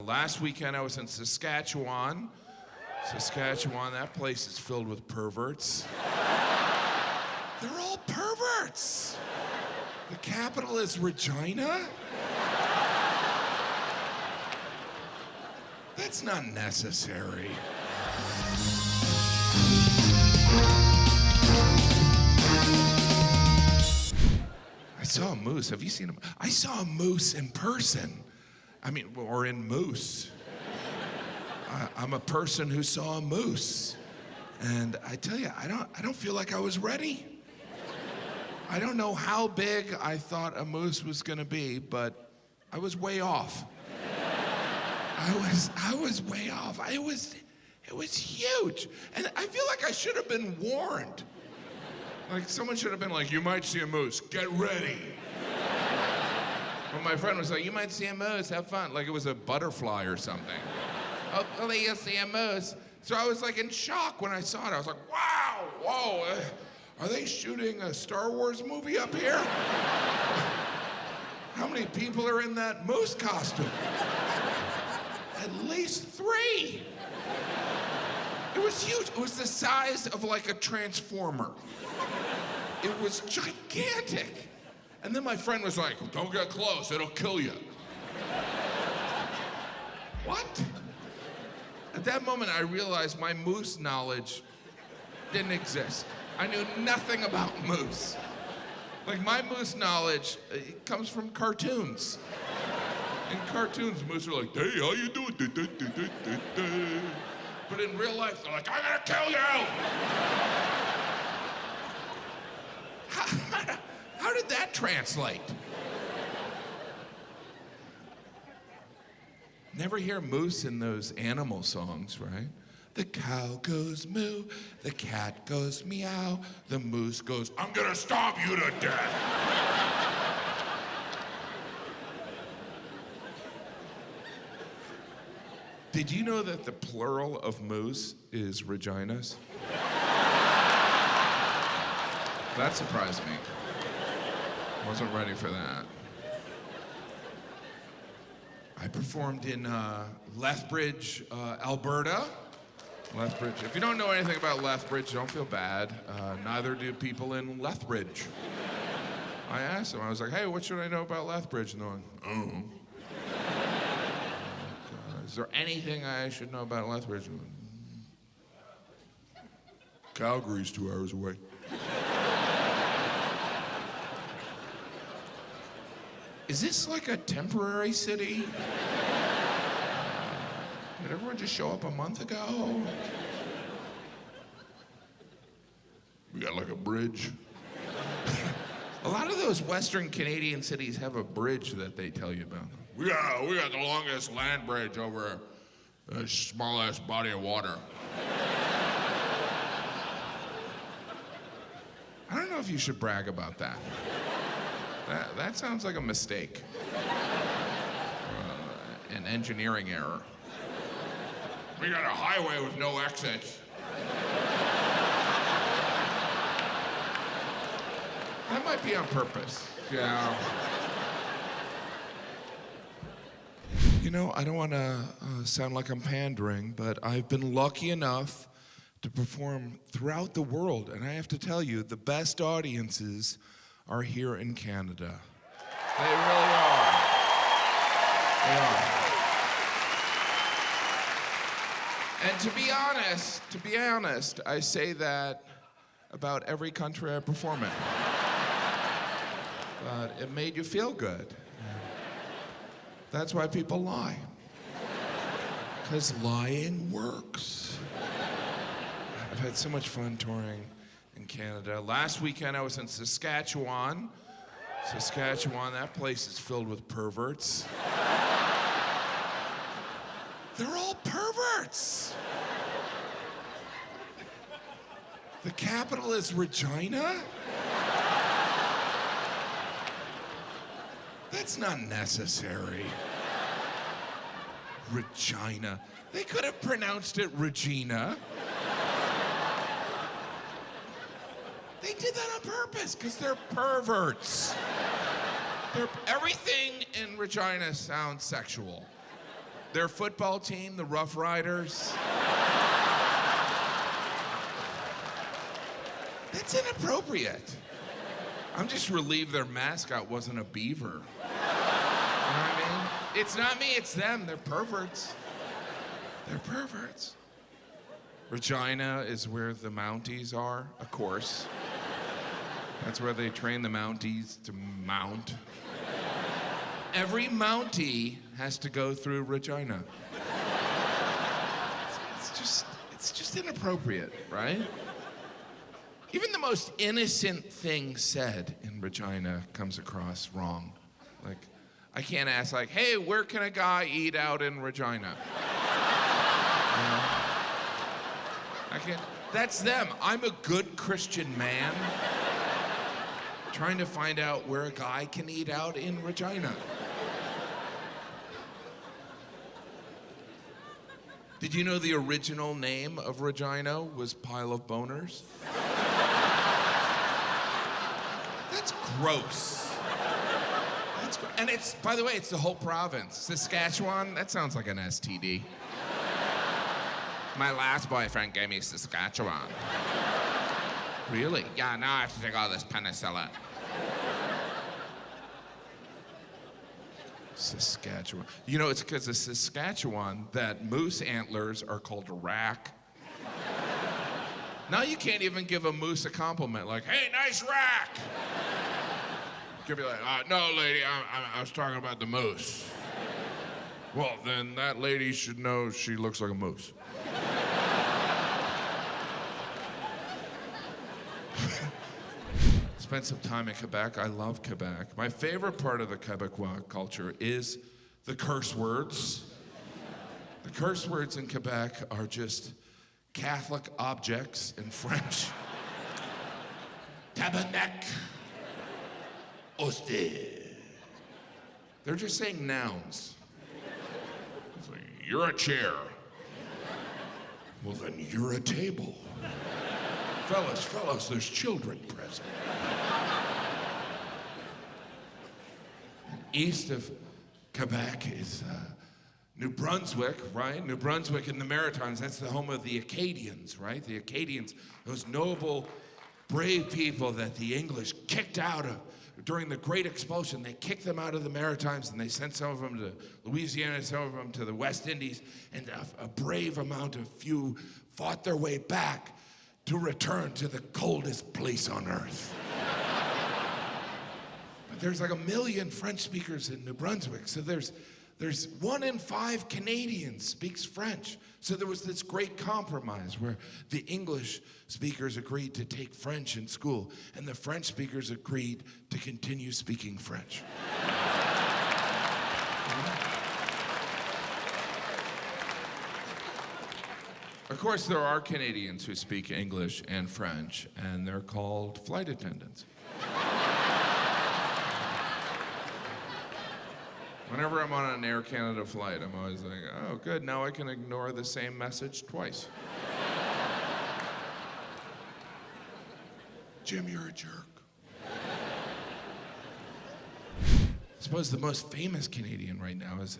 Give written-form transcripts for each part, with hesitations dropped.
Last weekend I was in Saskatchewan. That place is filled with perverts. They're all perverts. The capital is Regina? That's not necessary. I saw a moose. Have you seen him? I saw a moose in person. Or in moose. I'm a person who saw a moose. And I tell you, I don't feel like I was ready. I don't know how big I thought a moose was gonna be, but I was way off. I was way off. It was huge. And I feel like I should have been warned. Like someone should have been like, you might see a moose, get ready. But my friend was like, you might see a moose, have fun. Like it was a butterfly or something. Hopefully you'll see a moose. So I was like in shock when I saw it. I was like, wow, whoa, are they shooting a Star Wars movie up here? How many people are in that moose costume? At least 3. It was huge. It was the size of like a transformer. It was gigantic. And then my friend was like, don't get close, it'll kill you. What? At that moment, I realized my moose knowledge didn't exist. I knew nothing about moose. Like my moose knowledge, it comes from cartoons. In cartoons, moose are like, hey, how you doing? But in real life, they're like, I'm gonna kill you! How did that translate? Never hear moose in those animal songs, right? The cow goes moo, the cat goes meow, the moose goes, I'm gonna stomp you to death. Did you know that the plural of moose is Reginas? That surprised me. Wasn't ready for that. I performed in Lethbridge, Alberta. Lethbridge. If you don't know anything about Lethbridge, don't feel bad. Neither do people in Lethbridge. I asked them, I was like, hey, what should I know about Lethbridge? And they're like, oh. Is there anything I should know about Lethbridge? Calgary's 2 hours away. Is this like a temporary city? Did everyone just show up a month ago? We got like a bridge. A lot of those Western Canadian cities have a bridge that they tell you about. We got the longest land bridge over a small-ass body of water. I don't know if you should brag about that. That sounds like a mistake. An engineering error. We got a highway with no exits. That might be on purpose. Yeah. You know, I don't want to sound like I'm pandering, but I've been lucky enough to perform throughout the world, and I have to tell you, the best audiences are here in Canada. They really are. They are. And to be honest, I say that about every country I perform in. But it made you feel good. That's why people lie. Because lying works. I've had so much fun touring in Canada. Last weekend I was in Saskatchewan. That place is filled with perverts. They're all perverts. The capital is Regina? That's not necessary. Regina. They could have pronounced it Regina. They did that on purpose because they're perverts. Everything in Regina sounds sexual. Their football team, the Rough Riders. That's inappropriate. I'm just relieved their mascot wasn't a beaver. You know what I mean? It's not me, it's them. They're perverts. They're perverts. Regina is where the Mounties are, of course. That's where they train the Mounties to mount. Every Mountie has to go through Regina. It's just inappropriate, right? Even the most innocent thing said in Regina comes across wrong. Like, I can't ask, like, hey, where can a guy eat out in Regina? You know? I can't. That's them. I'm a good Christian man trying to find out where a guy can eat out in Regina. Did you know the original name of Regina was Pile of Boners? That's gross. And it's, by the way, it's the whole province. Saskatchewan, that sounds like an STD. My last boyfriend gave me Saskatchewan. Really? Yeah, now I have to take all this penicillin. Saskatchewan. You know, it's because of Saskatchewan that moose antlers are called a rack. Now you can't even give a moose a compliment, like, hey, nice rack. You can be like, no, lady, I was talking about the moose. Well, then that lady should know she looks like a moose. Spent some time in Quebec. I love Quebec. My favorite part of the Quebecois culture is the curse words. The curse words in Quebec are just Catholic objects in French. Tabernacle. Hostie. They're just saying nouns. It's like, you're a chair. Well, then you're a table. Fellas, there's children present. East of Quebec is New Brunswick, right? New Brunswick in the Maritimes, that's the home of the Acadians, right? The Acadians, those noble, brave people that the English kicked out of during the Great Expulsion. They kicked them out of the Maritimes and they sent some of them to Louisiana, some of them to the West Indies, and a brave amount of few fought their way back to return to the coldest place on earth. But there's like 1 million French speakers in New Brunswick, so there's 1 in 5 Canadians speaks French. So there was this great compromise where the English speakers agreed to take French in school, and the French speakers agreed to continue speaking French. Of course, there are Canadians who speak English and French, and they're called flight attendants. Whenever I'm on an Air Canada flight, I'm always like, oh, good, now I can ignore the same message twice. Jim, you're a jerk. I suppose the most famous Canadian right now is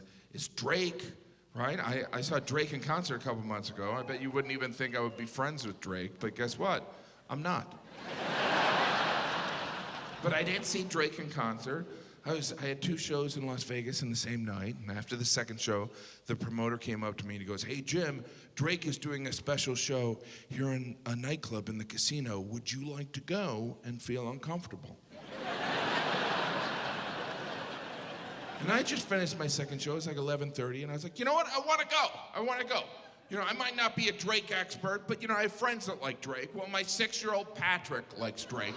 Drake. Right? I saw Drake in concert a couple months ago. I bet you wouldn't even think I would be friends with Drake, but guess what? I'm not. But I did see Drake in concert. I had 2 shows in Las Vegas in the same night, and after the second show, the promoter came up to me and he goes, hey, Jim, Drake is doing a special show here in a nightclub in the casino. Would you like to go and feel uncomfortable? And I just finished my second show. It was like 11:30, and I was like, you know what? I want to go. You know, I might not be a Drake expert, but, you know, I have friends that like Drake. Well, my 6-year-old Patrick likes Drake.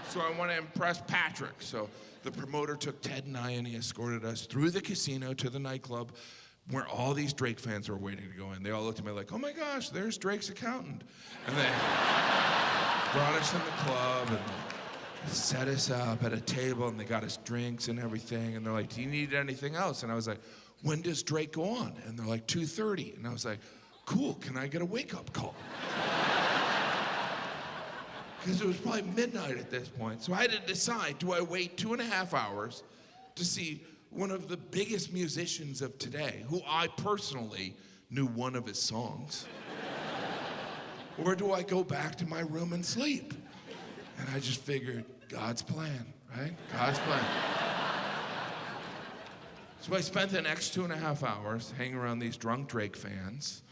So I want to impress Patrick. So the promoter took Ted and I, and he escorted us through the casino to the nightclub where all these Drake fans were waiting to go in. They all looked at me like, oh my gosh, there's Drake's accountant. And they brought us in the club and set us up at a table, and they got us drinks and everything, and they're like, do you need anything else? And I was like, when does Drake go on? And they're like, 2:30. And I was like, cool, can I get a wake-up call? Because it was probably midnight at this point. So I had to decide, do I wait 2.5 hours to see one of the biggest musicians of today, who I personally knew one of his songs? Or do I go back to my room and sleep? And I just figured, God's plan, right? God's plan. So I spent the next 2.5 hours hanging around these drunk Drake fans,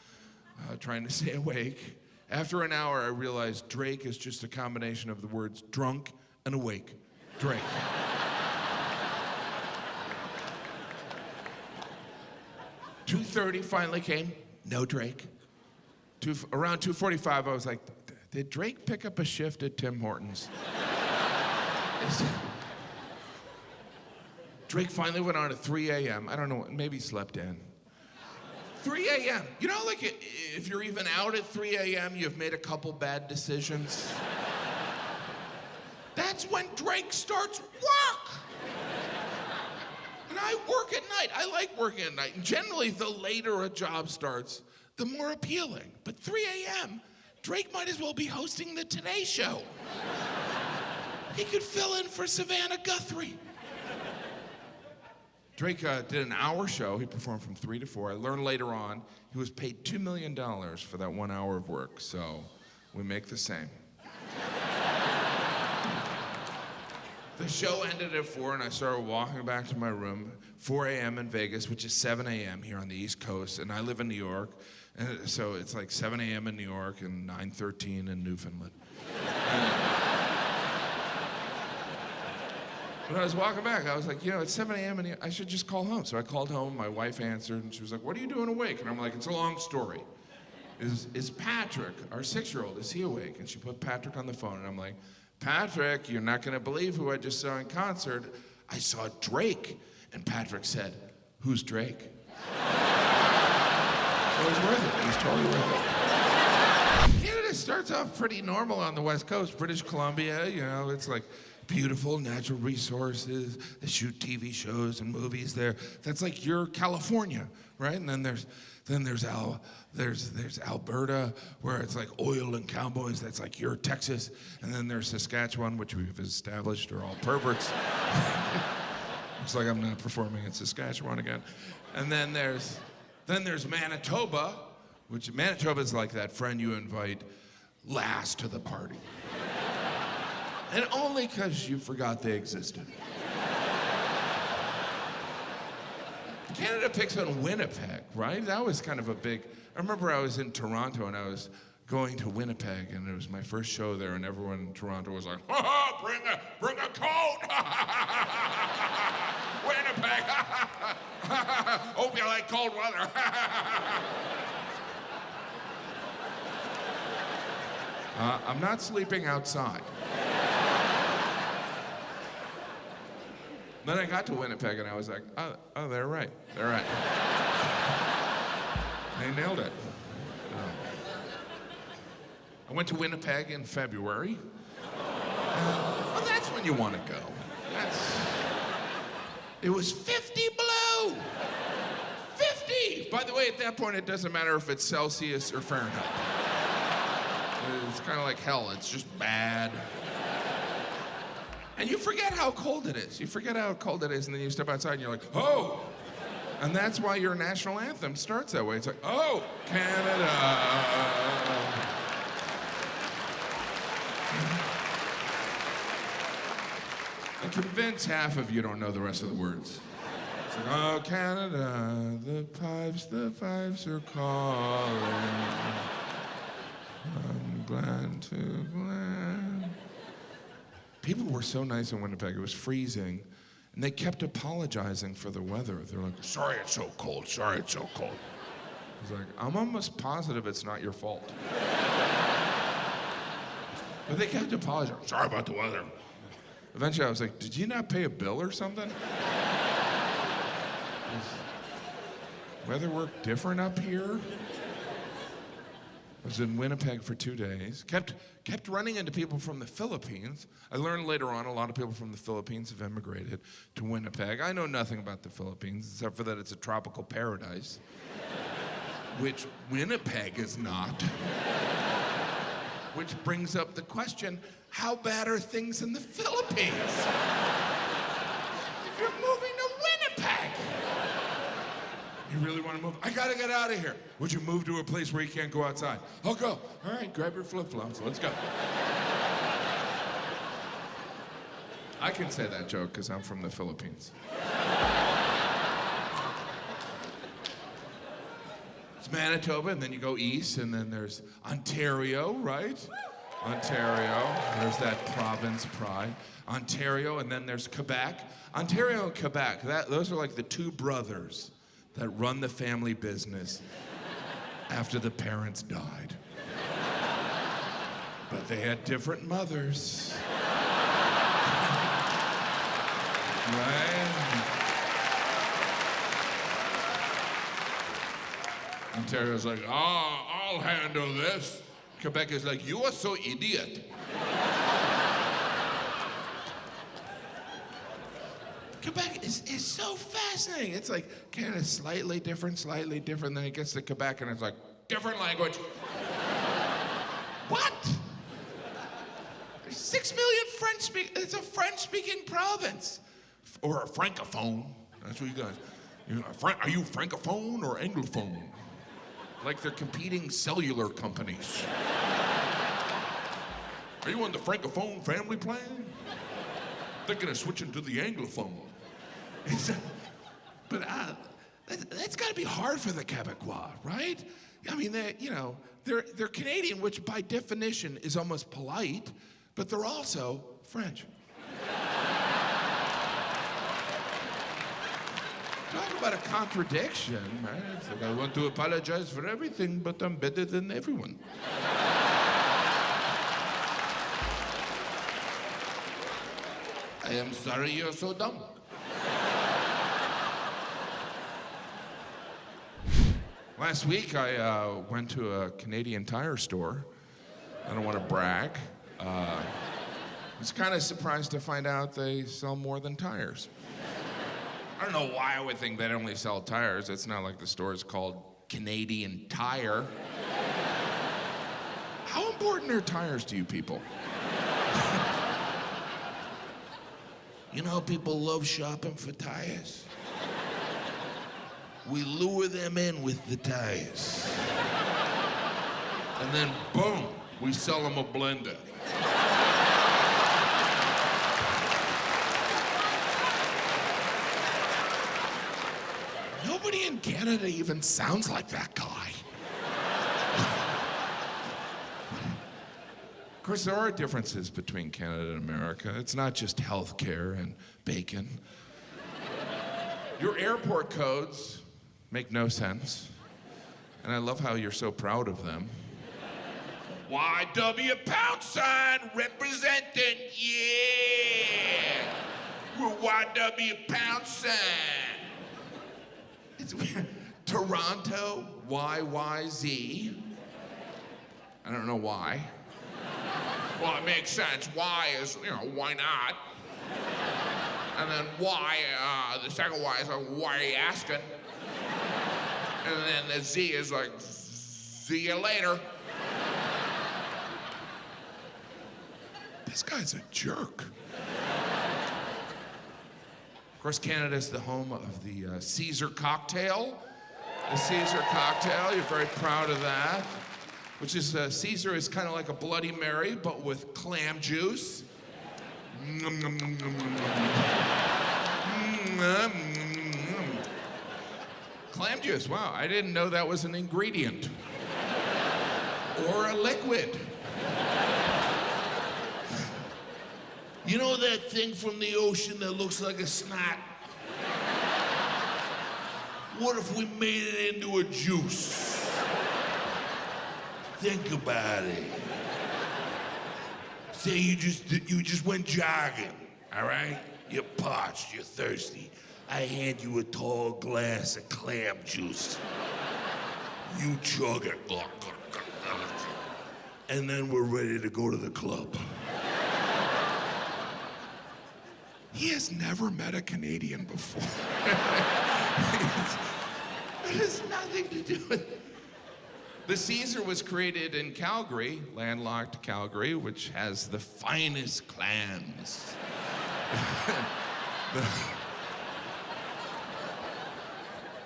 trying to stay awake. After an hour, I realized Drake is just a combination of the words drunk and awake. Drake. 2:30 finally came, no Drake. Around 2:45, I was like, did Drake pick up a shift at Tim Hortons? Drake finally went on at 3 a.m. I don't know, maybe he slept in. 3 a.m. You know, like if you're even out at 3 a.m., you've made a couple bad decisions. That's when Drake starts work. And I work at night. I like working at night. And generally, the later a job starts, the more appealing. But 3 a.m., Drake might as well be hosting the Today Show. He could fill in for Savannah Guthrie. Drake did an hour show. He performed from 3 to 4. I learned later on he was paid $2 million for that 1 hour of work. So we make the same. The show ended at 4, and I started walking back to my room. 4 a.m. in Vegas, which is 7 a.m. here on the East Coast, and I live in New York. And so it's like 7 a.m. in New York and 9:13 in Newfoundland. When I was walking back, I was like, you know, it's 7 a.m. and I should just call home. So I called home, my wife answered, and she was like, what are you doing awake? And I'm like, it's a long story. Is Patrick, our 6-year-old, is he awake? And she put Patrick on the phone, and I'm like, Patrick, you're not gonna believe who I just saw in concert. I saw Drake. And Patrick said, who's Drake? So he's worth it, he's totally worth it. Canada starts off pretty normal on the West Coast. British Columbia, you know, it's like beautiful natural resources. They shoot TV shows and movies there. That's like your California, right? And then there's Alberta, where it's like oil and cowboys. That's like your Texas. And then there's Saskatchewan, which we've established are all perverts. Looks like I'm not performing in Saskatchewan again. And then there's Manitoba, which Manitoba is like that friend you invite last to the party. And only because you forgot they existed. Canada picks on Winnipeg, right? That was kind of a big, I remember I was in Toronto and I was going to Winnipeg and it was my first show there and everyone in Toronto was like, bring a coat! Winnipeg! Hope you like cold weather. I'm not sleeping outside. Then I got to Winnipeg and I was like, oh, they're right. They're right. They nailed it. I went to Winnipeg in February. Well, that's when you want to go. It was 50 below. 50! By the way, at that point, it doesn't matter if it's Celsius or Fahrenheit. It's kind of like hell. It's just bad. And you forget how cold it is. You forget how cold it is, and then you step outside and you're like, oh! And that's why your national anthem starts that way. It's like, oh, Canada. I convince half of you don't know the rest of the words. It's like, oh, Canada, the pipes are calling. I'm glad to glad. People were so nice in Winnipeg. It was freezing. And they kept apologizing for the weather. They're like, sorry it's so cold, sorry it's so cold. I was like, I'm almost positive it's not your fault. But they kept apologizing. Sorry about the weather. Eventually I was like, did you not pay a bill or something? Does weather work different up here? I was in Winnipeg for 2 days. Kept running into people from the Philippines. I learned later on a lot of people from the Philippines have immigrated to Winnipeg. I know nothing about the Philippines except for that it's a tropical paradise, which Winnipeg is not. Which brings up the question, how bad are things in the Philippines? If you're moving to Winnipeg. really want to move? I gotta get out of here. Would you move to a place where you can't go outside? I'll go. All right, grab your flip-flops. Let's go. I can say that joke because I'm from the Philippines. It's Manitoba, and then you go east, and then there's Ontario, right? Ontario, there's that province pride. Ontario, and then there's Quebec. Ontario and Quebec, those are like the two brothers that run the family business after the parents died. But they had different mothers. Right? Ontario's like, I'll handle this. Quebec is like, you are so idiot. Quebec is so fascinating. It's like Canada's slightly different. Then it gets to Quebec and it's like, different language. What? There's 6 million it's a French-speaking province. Or a francophone. That's what you guys, are you francophone or anglophone? Like they're competing cellular companies. Are you on the francophone family plan? Thinking of switching to the anglophone. But that's got to be hard for the Quebecois, right? I mean, they're Canadian, which by definition is almost polite, but they're also French. Talk about a contradiction, right? It's like, I want to apologize for everything, but I'm better than everyone. I am sorry you're so dumb. Last week, I went to a Canadian Tire store. I don't want to brag. I was kind of surprised to find out they sell more than tires. I don't know why I would think they only sell tires. It's not like the store is called Canadian Tire. How important are tires to you people? You know how people love shopping for tires? We lure them in with the tires. And then, boom, we sell them a blender. Nobody in Canada even sounds like that guy. Of course, there are differences between Canada and America. It's not just healthcare and bacon. Your airport codes make no sense. And I love how you're so proud of them. YW pound sign representing, yeah. We're YW pound sign. It's weird. Toronto, YYZ. I don't know why. Well, it makes sense. Y is, why not? And then Y, the second Y is like, why are you asking? And then the Z is like, see you later. This guy's a jerk. Of course, Canada is the home of the Caesar cocktail. The Caesar cocktail, you're very proud of that. Which is, Caesar is kind of like a Bloody Mary, but with clam juice. Clam juice, wow, I didn't know that was an ingredient. Or a liquid. You know that thing from the ocean that looks like a snot? What if we made it into a juice? Think about it. Say you just went jogging, all right? You're parched, you're thirsty. I hand you a tall glass of clam juice. You chug it. And then we're ready to go to the club. He has never met a Canadian before. It has nothing to do with it. The Caesar was created in Calgary, landlocked Calgary, which has the finest clams.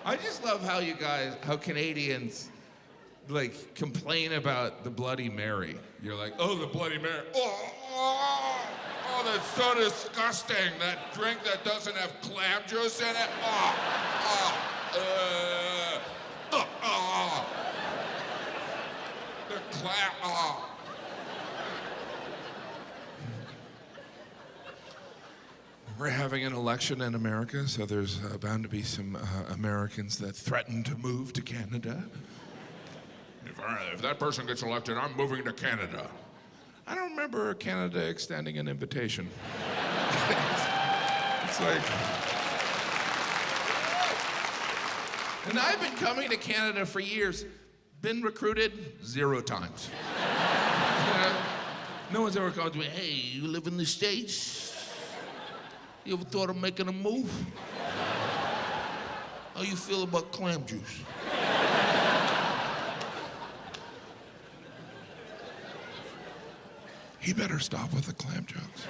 I just love how Canadians, like, complain about the Bloody Mary. You're like, oh, the Bloody Mary. Oh, that's so disgusting. That drink that doesn't have clam juice in it. The clam, We're having an election in America, so there's bound to be some Americans that threaten to move to Canada. If that person gets elected, I'm moving to Canada. I don't remember Canada extending an invitation. It's like... And I've been coming to Canada for years. Been recruited 0 times. No one's ever called to me, hey, you live in the States? You ever thought of making a move? How you feel about clam juice? He better stop with the clam jokes.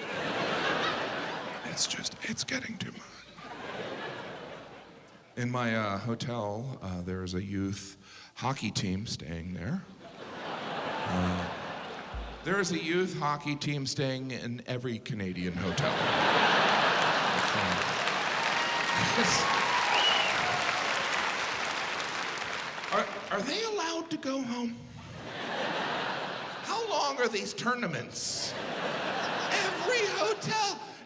It's getting too much. In my hotel, there is a youth hockey team staying there. There is a youth hockey team staying in every Canadian hotel. Are they allowed to go home? How long are these tournaments?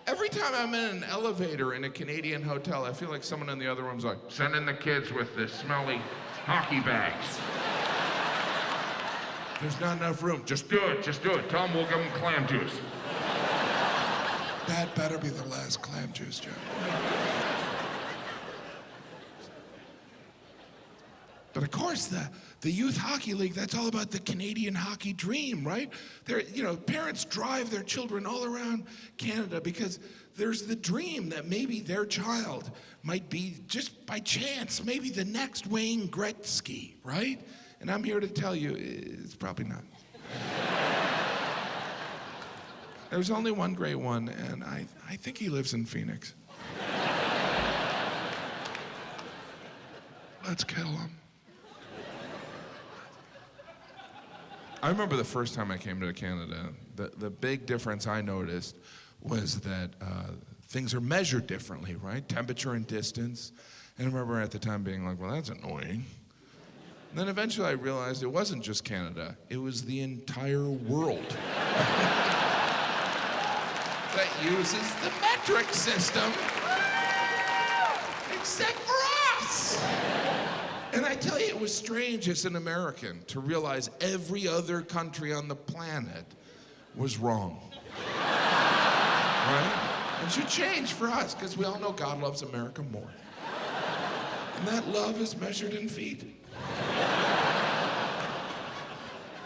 Every time I'm in an elevator in a Canadian hotel, I feel like someone in the other room's like, send in the kids with the smelly hockey bags. There's not enough room. Just do it. Tell them we'll give them clam juice. That better be the last clam juice, Joe. But of course, the Youth Hockey League, that's all about the Canadian hockey dream, right? Parents drive their children all around Canada because there's the dream that maybe their child might be, just by chance, maybe the next Wayne Gretzky, right? And I'm here to tell you, it's probably not. There's only one great one, and I think he lives in Phoenix. Let's kill him. I remember the first time I came to Canada, the big difference I noticed was that things are measured differently, right? Temperature and distance. And I remember at the time being like, well, that's annoying. And then eventually I realized it wasn't just Canada, it was the entire world that uses the metric system, except for us. And I tell you, it was strange as an American to realize every other country on the planet was wrong. Right? It should change for us, because we all know God loves America more. And that love is measured in feet.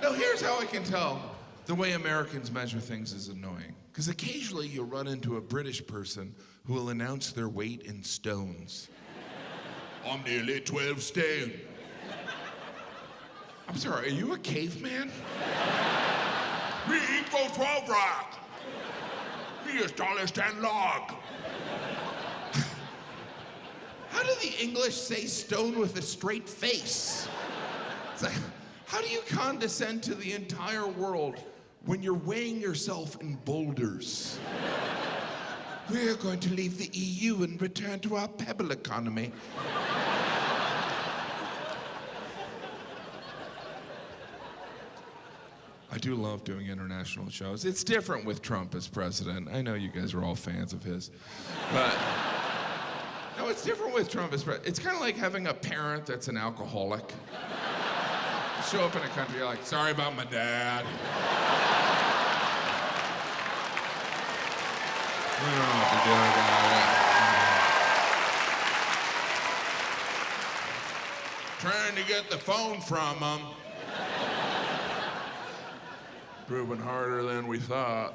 Now, here's how I can tell the way Americans measure things is annoying. Because occasionally you'll run into a British person who will announce their weight in stones. I'm nearly 12 stone. I'm sorry, are you a caveman? Me equals 12 rock. Me is tallest and log. How do the English say stone with a straight face? It's like, how do you condescend to the entire world when you're weighing yourself in boulders? We're going to leave the EU and return to our pebble economy. I do love doing international shows. It's different with Trump as president. I know you guys are all fans of his. But no, it's different with Trump as president. It's kind of like having a parent that's an alcoholic. You show up in a country, you're like, sorry about my dad. We don't know what to do about it. Trying to get the phone from him. Proving harder than we thought.